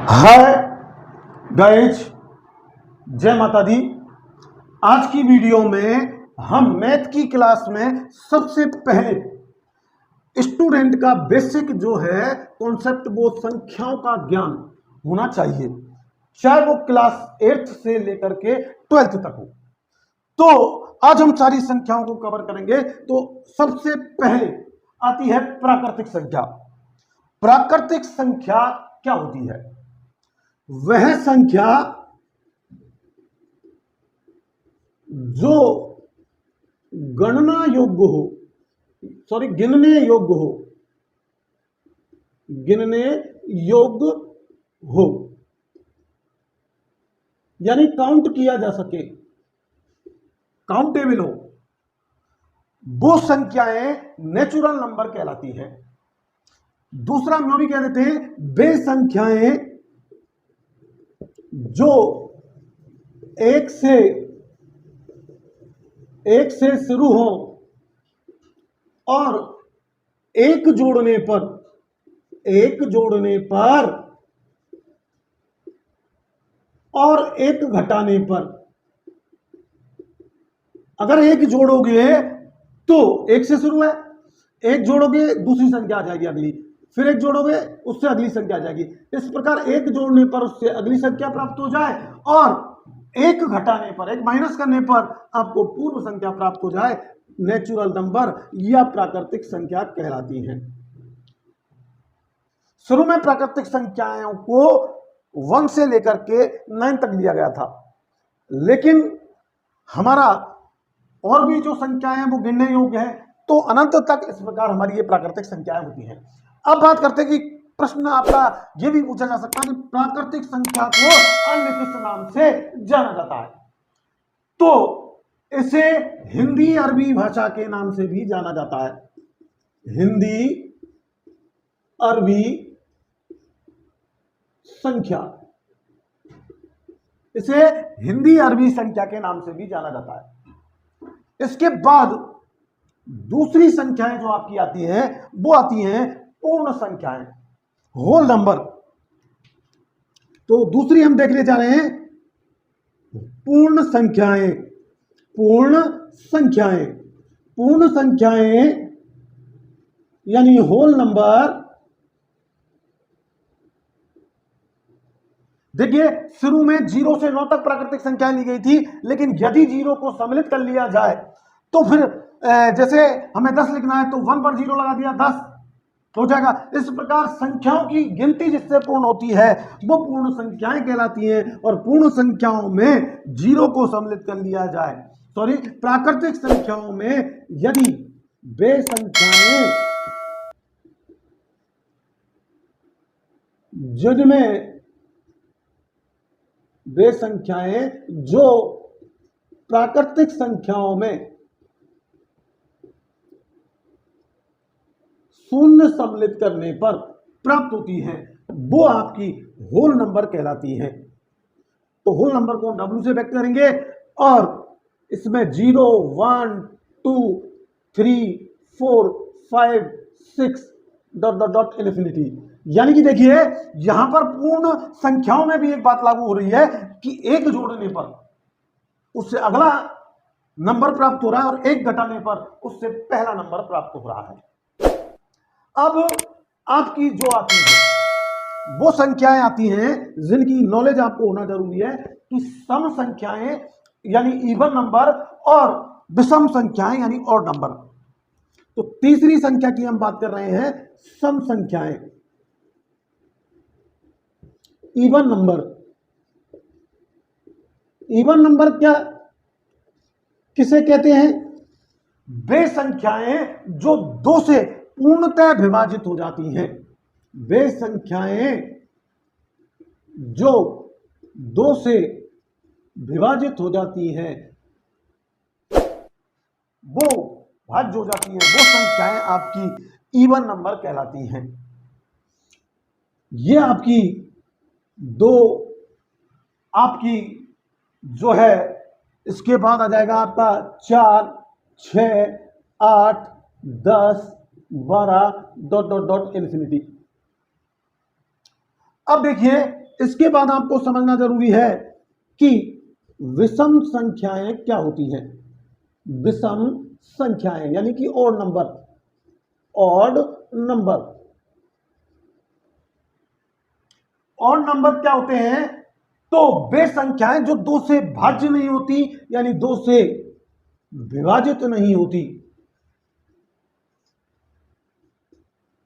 Hi guys, जय माता दी। आज की वीडियो में हम मैथ की क्लास में सबसे पहले स्टूडेंट का बेसिक जो है कॉन्सेप्ट, वो संख्याओं का ज्ञान होना चाहिए, चाहे वो क्लास 8th से लेकर के 12th तक हो। तो आज हम सारी संख्याओं को कवर करेंगे। तो सबसे पहले आती है प्राकृतिक संख्या। प्राकृतिक संख्या क्या होती है? वह संख्या जो गणना योग्य हो, गिनने योग्य हो, गिनने योग्य हो, यानी काउंट किया जा सके, काउंटेबल हो, वो संख्याएं नेचुरल नंबर कहलाती हैं। दूसरा हम भी कह देते हैं वे संख्याएं जो एक से शुरू हो और एक जोड़ने पर और एक घटाने पर, अगर एक जोड़ोगे तो एक से शुरू है, एक जोड़ोगे दूसरी संख्या आ जाएगी अगली, फिर एक जोड़ोगे उससे अगली संख्या आ जाएगी। इस प्रकार एक जोड़ने पर उससे अगली संख्या प्राप्त हो जाए और एक घटाने पर, एक माइनस करने पर आपको पूर्व संख्या प्राप्त हो जाए, नेचुरल नंबर या प्राकृतिक संख्या कहलाती हैं। शुरू में प्राकृतिक संख्याओं को 1 से लेकर के 9 तक लिया गया था, लेकिन हमारा और भी जो संख्याएं हैं वो गिनने योग्य है, तो अनंत तक इस प्रकार हमारी ये प्राकृतिक संख्याएं होती हैं। अब बात करते हैं कि प्रश्न आपका ये भी पूछा जा सकता है कि प्राकृतिक संख्या को अन्य किस नाम से जाना जाता है? तो इसे हिंदी अरबी भाषा के नाम से भी जाना जाता है। हिंदी अरबी संख्या, इसे हिंदी अरबी संख्या के नाम से भी जाना जाता है। इसके बाद दूसरी संख्याएं जो आपकी आती हैं वो आती हैं पूर्ण संख्याएं, होल नंबर। तो दूसरी हम देखने जा रहे हैं पूर्ण संख्याएं। पूर्ण संख्याएं, पूर्ण संख्याएं यानी होल नंबर। देखिए, शुरू में 0 से 9 तक प्राकृतिक संख्याएं ली गई थी, लेकिन यदि 0 को सम्मिलित कर लिया जाए तो फिर जैसे हमें 10 लिखना है तो 1 पर 0 लगा दिया, 10 हो जाएगा। इस प्रकार संख्याओं की गिनती जिससे पूर्ण होती है वो पूर्ण संख्याएं कहलाती हैं। और पूर्ण संख्याओं में 0 को सम्मिलित कर लिया जाए, प्राकृतिक संख्याओं में यदि वे संख्याएं जिनमें वे संख्याएं जो प्राकृतिक संख्याओं में शून्य सम्मिलित करने पर प्राप्त होती हैं वो आपकी होल नंबर कहलाती हैं। तो होल नंबर को W से व्यक्त करेंगे और इसमें 0, 1, 2, 3, 4, 5, 6 डॉट इन्फिनिटी। यानी कि देखिए, यहां पर पूर्ण संख्याओं में भी एक बात लागू हो रही है कि एक जोड़ने पर उससे अगला नंबर प्राप्त हो रहा है और एक घटाने पर उससे पहला नंबर प्राप्त हो रहा है। अब आपकी जो आती है वो संख्याएं आती हैं जिनकी नॉलेज आपको होना जरूरी है कि सम संख्याएं यानी इवन नंबर और विषम संख्याएं यानी ऑड नंबर। तो तीसरी संख्या की हम बात कर रहे हैं सम संख्याएं, इवन नंबर। इवन नंबर क्या किसे कहते हैं? वे संख्याएं जो 2 से पूर्णतः विभाजित हो जाती हैं। वे संख्याएं जो 2 से विभाजित हो जाती हैं, वो भाज्य हो जाती हैं, वो संख्याएं आपकी इवन नंबर कहलाती हैं। ये आपकी दो आपकी जो है, इसके बाद आ जाएगा आपका 4, 6, 8, 10, 12 डॉट डॉट डॉट इन्फिनिटी। अब देखिए, इसके बाद आपको समझना जरूरी है कि विषम संख्याएं क्या होती हैं। विषम संख्याएं यानी कि odd number, odd number, odd number क्या होते हैं? तो वे संख्याएं जो दो से भाज्य नहीं होती, यानी दो से विभाजित नहीं होती,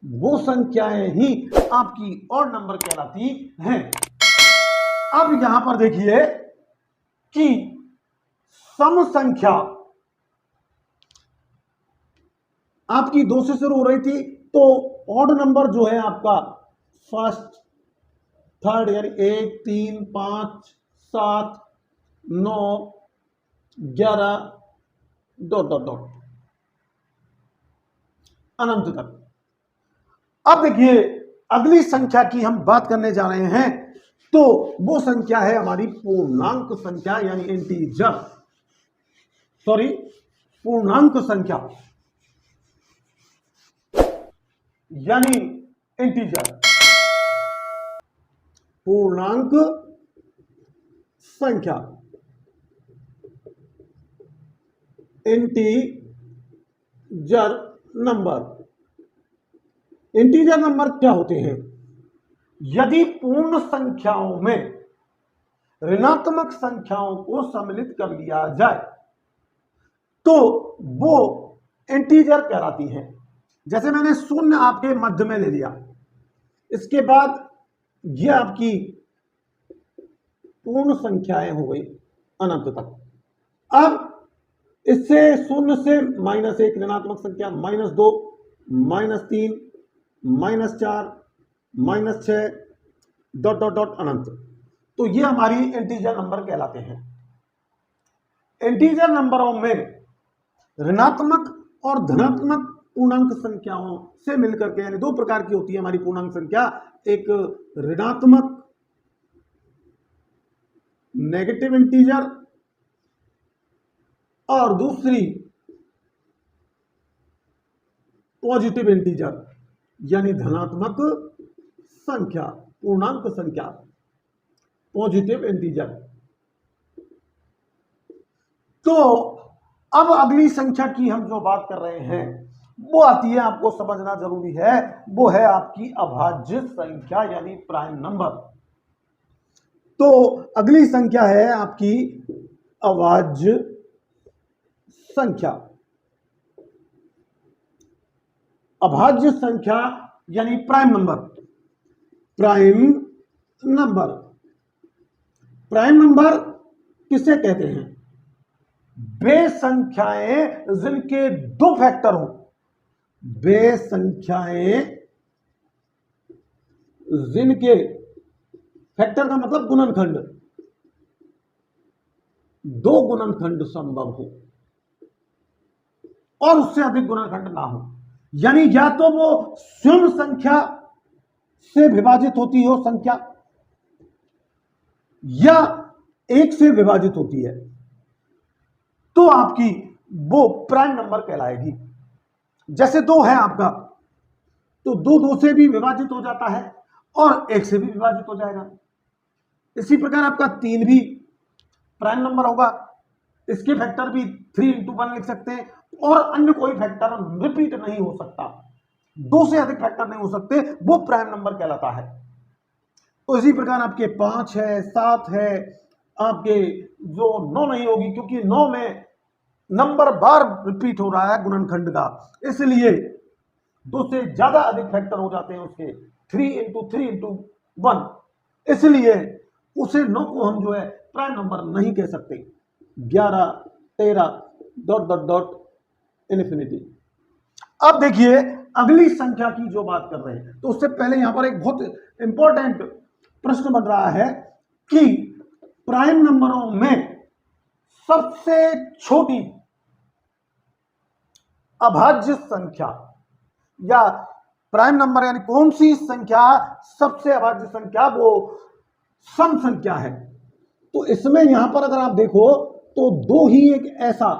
वो संख्याएं ही आपकी ऑड नंबर कहलाती हैं। अब यहां पर देखिए कि सम संख्या आपकी दो से शुरू हो रही थी, तो ऑड नंबर जो है आपका फर्स्ट, थर्ड, यानी 1, 3, 5, 7, 9, 11 डॉट डॉट डॉट अनंत तक। अब देखिए अगली संख्या की हम बात करने जा रहे हैं, तो वो संख्या है हमारी पूर्णांक संख्या यानी इंटीजर, सॉरी पूर्णांक संख्या यानी इंटीजर, पूर्णांक संख्या, इंटीजर नंबर। इंटीजर नंबर क्या होते हैं? यदि पूर्ण संख्याओं में ऋणात्मक संख्याओं को सम्मिलित कर लिया जाए तो वो इंटीजर कहलाती हैं। जैसे मैंने शून्य आपके मध्य में ले लिया, इसके बाद ये आपकी पूर्ण संख्याएं हो गई अनंत तक। अब इससे शून्य से -1 ऋणात्मक संख्या, -2, -3, -4, -6 डॉट डॉट डॉट अनंत। तो ये हमारी इंटीजर नंबर कहलाते हैं। इंटीजर नंबरों में ऋणात्मक और धनात्मक पूर्णांक संख्याओं से मिलकर के, यानी दो प्रकार की होती है हमारी पूर्णांक संख्या, एक ऋणात्मक नेगेटिव इंटीजर और दूसरी पॉजिटिव इंटीजर यानी धनात्मक संख्या, पूर्णांक संख्या, पॉजिटिव इंटीजर। तो अब अगली संख्या की हम जो बात कर रहे हैं वो आती है, आपको समझना जरूरी है, वो है आपकी अभाज्य संख्या यानी प्राइम नंबर। तो अगली संख्या है आपकी अभाज्य संख्या। अभाज्य संख्या यानी prime number. Prime number, prime number किसे कहते हैं? वे संख्याएं जिनके दो फैक्टर हो, वे संख्याएं जिनके फैक्टर का मतलब गुणनखंड, दो गुणनखंड संभव हो और उससे अधिक गुणनखंड ना हो। यानी या तो वो स्वयं संख्या से विभाजित होती हो संख्या, या एक से विभाजित होती है, तो आपकी वो प्राइम नंबर कहलाएगी। जैसे 2 है आपका, तो 2 से भी विभाजित हो जाता है और 1 से भी विभाजित हो जाएगा। इसी प्रकार आपका 3 भी प्राइम नंबर होगा, इसके फैक्टर भी 3 × 1 लिख सकते हैं, और अन्य कोई फैक्टर रिपीट नहीं हो सकता, 2 से अधिक फैक्टर नहीं हो सकते, वो प्राइम नंबर कहलाता है। तो इसी प्रकार आपके 5 है, 7 है, आपके जो 9 नहीं होगी, क्योंकि 9 में नंबर बार रिपीट हो रहा है गुणनखंड का, इसलिए 2 से ज्यादा अधिक फैक्टर हो जाते हैं उसके, 3 × 3 × 1, इसलिए उसे 9 को हम जो है प्राइम नंबर नहीं कह सकते। 11, 13 डॉट डॉट डॉट इन्फिनिटी। अब देखिए अगली संख्या की जो बात कर रहे हैं, तो उससे पहले यहां पर एक बहुत इंपॉर्टेंट प्रश्न बन रहा है कि प्राइम नंबरों में सबसे छोटी अभाज्य संख्या या प्राइम नंबर यानी कौन सी संख्या सबसे अभाज्य संख्या, वो सम संख्या है। तो इसमें यहां पर अगर आप देखो तो 2 ही एक ऐसा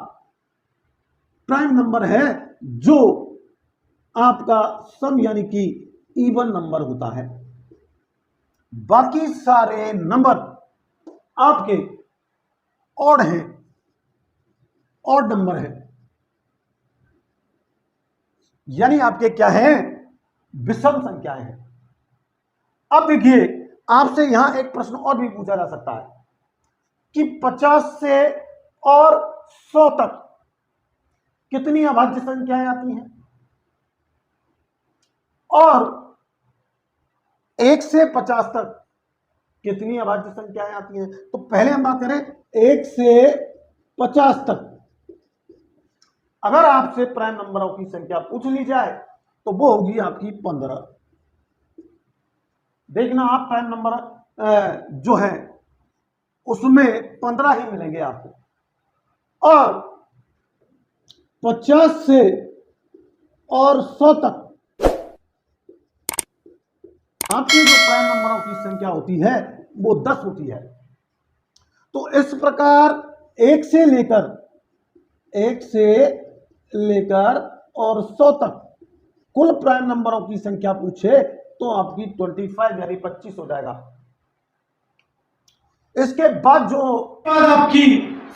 प्राइम नंबर है जो आपका सम यानी कि इवन नंबर होता है। बाकी सारे नंबर आपके ऑड हैं, ऑड नंबर हैं, यानी आपके क्या हैं, विषम संख्याएं हैं। अब देखिए, आपसे यहां एक प्रश्न और भी पूछा जा सकता है कि 50 से और 100 तक कितनी अभाज्य संख्याएं आती हैं, और 1 से 50 तक कितनी अभाज्य संख्याएं आती हैं। तो पहले हम बात करें 1 से 50 तक। अगर आपसे प्राइम नंबरों की संख्या पूछ ली जाए तो वो होगी आपकी 15। देखना, आप प्राइम नंबर जो है उसमें 15 ही मिलेंगे आपको। और 50 से और 100 तक आपकी जो प्राइम नंबरों की संख्या होती है वो 10 होती है। तो इस प्रकार 1 से लेकर और 100 तक कुल प्राइम नंबरों की संख्या पूछे तो आपकी 25 यानी 25 हो जाएगा। इसके बाद जो आपकी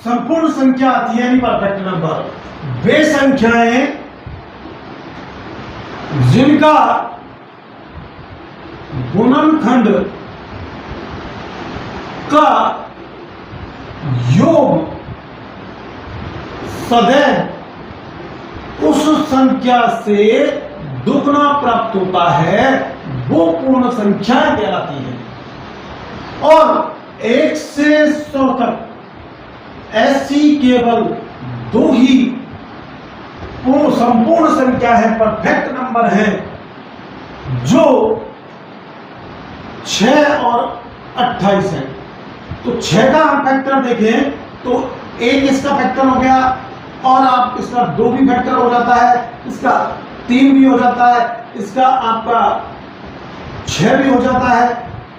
संपूर्ण संख्या आती है यानी परफेक्ट नंबर, वे संख्याएं जिनका गुणनखंड का योग सदैव उस संख्या से दुगना प्राप्त होता है, वो पूर्ण संख्या कहलाती है। और 1 से 100 तक ऐसी केवल 2 ही संपूर्ण संख्या है, परफेक्ट नंबर है, जो 6 और 28 है। तो 6 का हम फैक्टर देखें तो 1 इसका फैक्टर हो गया, और आप इसका 2 भी फैक्टर हो जाता है, इसका 3 भी हो जाता है, इसका आपका 6 भी हो जाता है।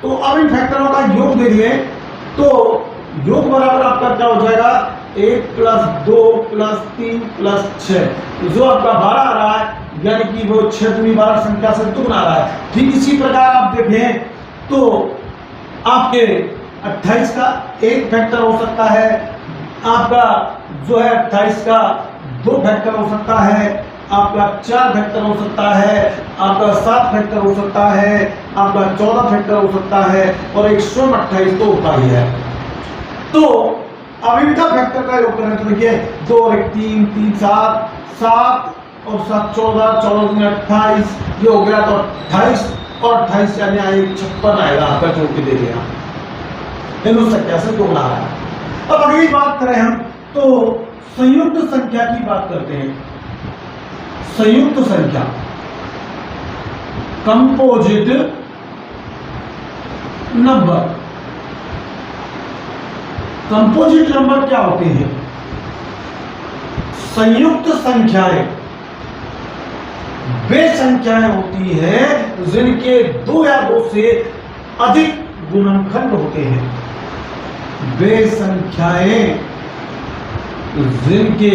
तो अब इन फैक्टरों का योग देख लें तो योग बराबर आपका क्या हो जाएगा, 1 + 2 + 3 + 6, जो आपका 12 आ रहा है, यानी कि वो 6 दूनी 12 संख्या से दुगना आ रहा है। ठीक इसी प्रकार आप देखें तो आपके 28 का 1 फैक्टर हो सकता है, आपका जो है 28 का 2 फैक्टर हो सकता है, आपका 4 फैक्टर हो सकता है, आपका 7 फैक्टर हो सकता है, आपका 14 फैक्टर हो सकता है, और 128 तो होता ही है। तो अब इनका फैक्टर का योग करें तो देखिए 2 और 1 3, 3 7, 7 और 7 14, 14 में 28, ये हो गया। तो 28 और 28 यानी 56 आएगा आपका, जोड़ के देखिएगा इन संख्या से दोगुना आ रहा है। अब अगली बात करें हम तो संयुक्त संख्या की बात करते हैं। संयुक्त संख्या, कंपोजिट नंबर। कंपोजिट नंबर क्या होते हैं? संयुक्त संख्याएं वे संख्याएं होती हैं जिनके 2 या 2 से अधिक गुणनखंड होते हैं। वे संख्याएं जिनके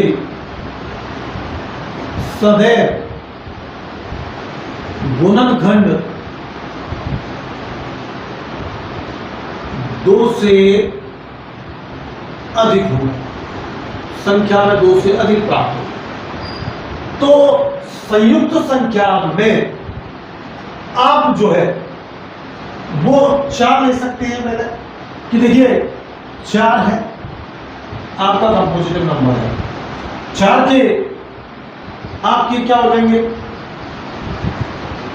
सदैव गुणनखंड 2 से अधिक हो, संख्या में 2 से अधिक प्राप्त हो। तो संयुक्त संख्या में आप जो है वो 4 ले सकते हैं पहले कि देखिए 4 है आपका कंपोजिटिव नंबर है। 4 के आपके क्या हो जाएंगे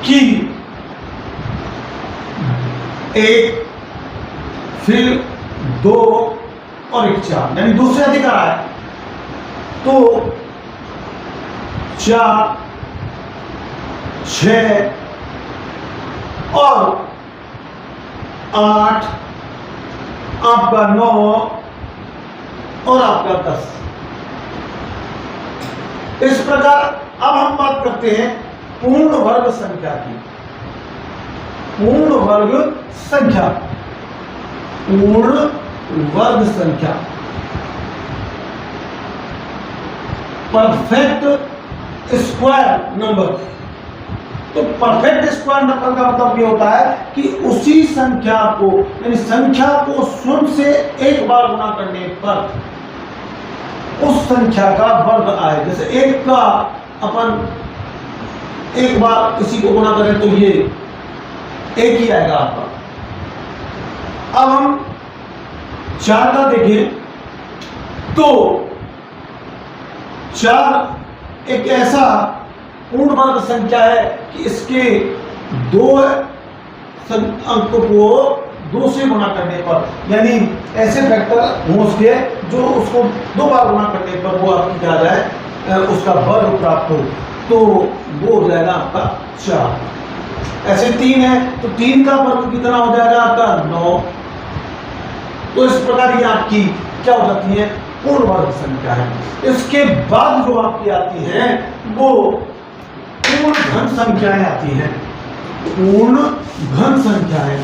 कि 1 फिर 2 और 1 4, यानी 2 से अधिक आ रहा है। तो 4 6 और 8, आपका 9 और आपका 10। इस प्रकार अब हम बात करते हैं पूर्ण वर्ग संख्या की। पूर्ण वर्ग संख्या, पूर्ण वर्ग संख्या, परफेक्ट स्क्वायर नंबर। तो परफेक्ट स्क्वायर नंबर का मतलब ये होता है कि उसी संख्या को, यानी संख्या को स्वयं से एक बार गुना करने पर उस संख्या का वर्ग आए। जैसे एक का अपन एक बार इसी को गुना करें तो ये एक ही आएगा आपका। अब हम 4 का देखें तो 4 एक ऐसा पूर्ण वर्ग संख्या है कि इसके 2 अंकों को 2 से गुणा करने पर, यानी ऐसे वेक्टर हो उसके जो उसको 2 बार गुणा करने पर वो आपकी क्या जाए, उसका वर्ग प्राप्त हो, तो वो हो जाएगा आपका 4। ऐसे 3 है तो 3 का वर्ग कितना हो जाएगा आपका 9। तो इस प्रकार ये आपकी क्या हो जाती है, पूर्ण वर्ग संख्या है। इसके बाद जो आपकी आती है वो पूर्ण घन संख्याएं आती हैं। पूर्ण घन संख्याएं,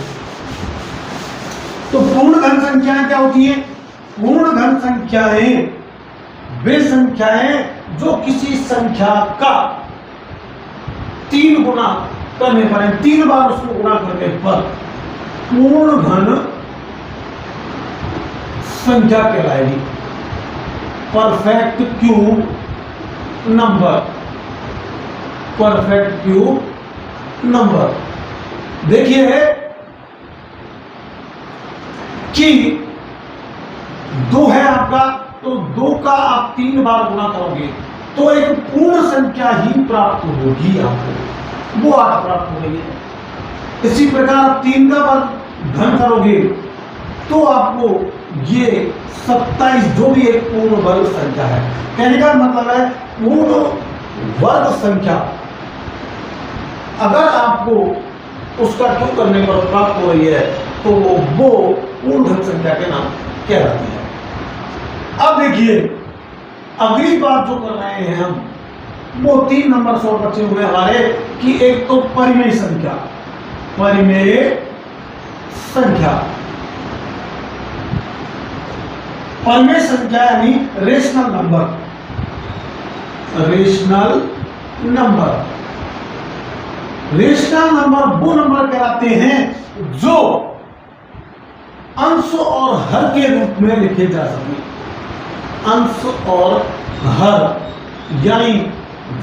तो पूर्ण घन संख्याएं क्या होती हैं? पूर्ण घन संख्याएं वे संख्याएं जो किसी संख्या का 3 गुना करने पर, 3 बार उसको गुणा करने पर पूर्ण घन संख्या कहलाएगी। Perfect cube number, perfect cube number. देखिए कि 2 है आपका, तो 2 का आप 3 बार गुणा करोगे तो एक पूर्ण संख्या ही प्राप्त होगी आपको, वो 8 प्राप्त हो गई है। इसी प्रकार 3 का वर्ग घन करोगे तो आपको ये 27 जो भी एक पूर्ण वर्ग संख्या है। कहने का मतलब है पूर्ण वर्ग संख्या अगर आपको उसका क्यों करने पर प्राप्त हो रही है तो वो पूर्ण घन संख्या के नाम कहलाती है। अब देखिए अगली बात जो कर रहे हैं हम, वो 3 नंबर और बचे हुए हमारे कि एक तो परिमेय संख्या, परिमेय संख्या, परिमेय संख्या यानी rational number, rational number. Rational number वो नंबर कहलाते हैं जो अंश और हर के रूप में लिखे जा सके। अंश और हर यानी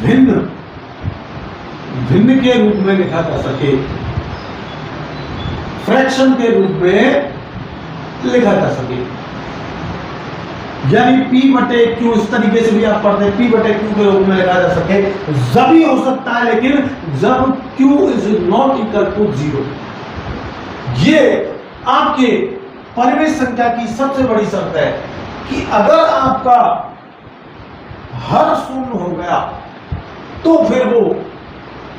भिन्न भिन्न के रूप में लिखा जा सके, फ्रैक्शन के रूप में लिखा जा सके। यानी P/Q इस तरीके से भी आप पढ़ते हैं, P/Q के रूप में लिखा जा सके। जब ही हो सकता है लेकिन जब Q is not equal to 0। ये आपके परिमेय संख्या की सबसे बड़ी शर्त है कि अगर आपका हर शून्य हो गया तो फिर वो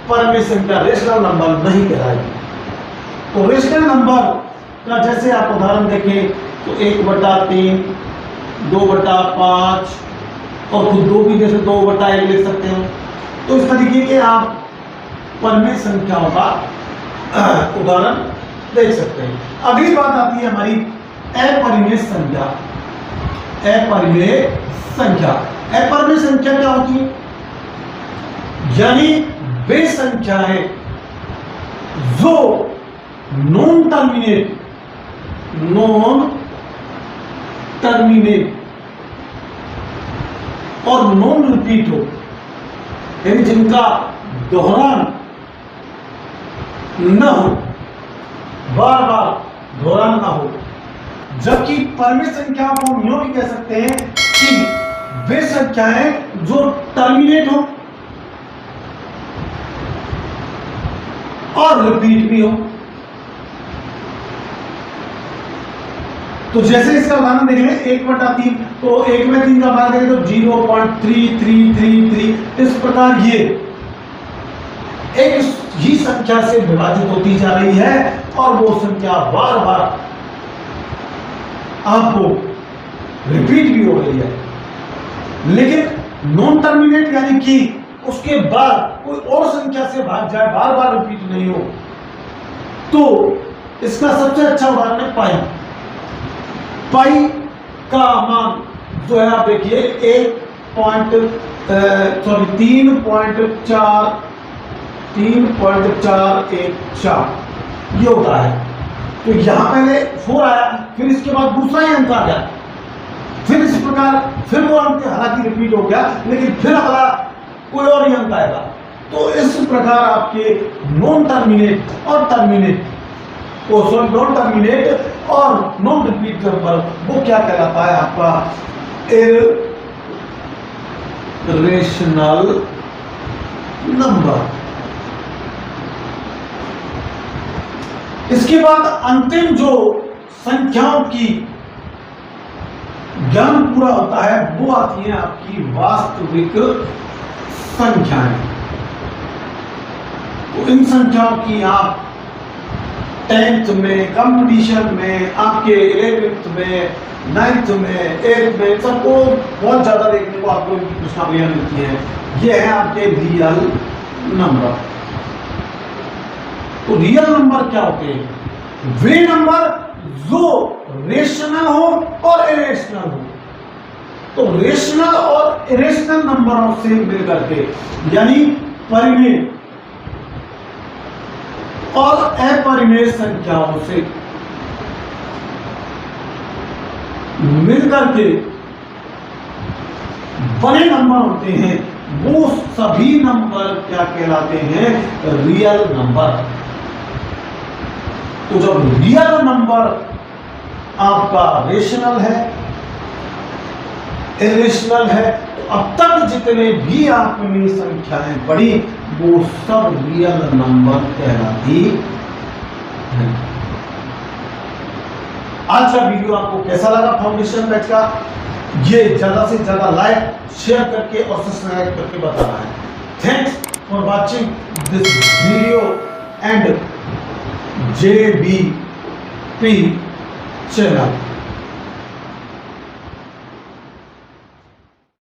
परिमेय संख्या रेशनल नंबर नहीं कहलाएगी। तो रेशनल नंबर का जैसे आप उदाहरण देखें तो 1/3, 2/5 और खुद 2 भी जैसे 2/1 लिख सकते हो। तो इस तरीके के आप परिमेय संख्याओं का उदाहरण देख सकते हैं। अगली बात आती है हमारी अपरिमेय संख्या। अपरिमेय संख्या, अपरिमेय संख्या क्या होती है? यानी वे संख्याएं जो नॉन टर्मिनेट, नॉन टर्मिनेट और नॉन रिपीट हो, यानी जिनका दोहरान न हो, बार बार दोहरान ना हो। जबकि परिमेय संख्याओं को हम यूं भी कह सकते हैं कि वे संख्याएं जो टर्मिनेट हो और रिपीट भी हो। तो जैसे इसका उदाहरण देख लें 1/3, तो 1 में 3 का भाग देखें तो 0.3333। इस प्रकार ये एक ही संख्या से विभाजित होती जा रही है और वो संख्या बार बार आपको रिपीट भी हो रही है। लेकिन नॉन टर्मिनेट यानी कि उसके बाद कोई और संख्या से भाग जाए, बार बार रिपीट नहीं हो, तो इसका सबसे अच्छा उदाहरण है पाई। पाई का मान जो है आप देखिए 3.4 3.414 ये होता है। तो यहां पहले 4 आया, फिर इसके बाद दूसरा ही अंक आ गया, फिर इस प्रकार फिर वो अंक हालांकि रिपीट हो गया, लेकिन फिर अगला कोई और ही अंक आएगा। तो इस प्रकार आपके नॉन टर्मिनेट और टर्मिनेट नॉन टर्मिनेट और नॉन रिपीट नंबर वो क्या कहलाता है, आपका इर्रेशनल नंबर। इसके बाद अंतिम जो संख्याओं की ज्ञान पूरा होता है वो आती है आपकी वास्तविक संख्याएं। तो इन संख्याओं की आप 10th में, कंपटीशन में, आपके 11th में, 9th में, 8th में सबको बहुत ज्यादा देखने को आपको इनकी प्रश्नावलियां मिलती हैं। ये है आपके रियल नंबर। तो रियल नंबर क्या होते हैं? वे नंबर जो रेशनल हो और इरेशनल हो। तो रेशनल और इरेशनल नंबरों से मिलकर के, यानी परिमेय और अपरिमेय संख्याओं से मिलकर के बड़े नंबर होते हैं, वो सभी नंबर क्या कहलाते हैं? Real number. तो जब रियल नंबर आपका रेशनल है, इरेशनल है, तो अब तक जितने भी आपने संख्याएं पढ़ी वो सब रियल नंबर कहलाती है। आज का वीडियो आपको कैसा लगा फाउंडेशन बैच का? ये ज्यादा से ज्यादा लाइक, शेयर करके और सब्सक्राइब करके बताना है। Thanks for watching this video and JBP channel.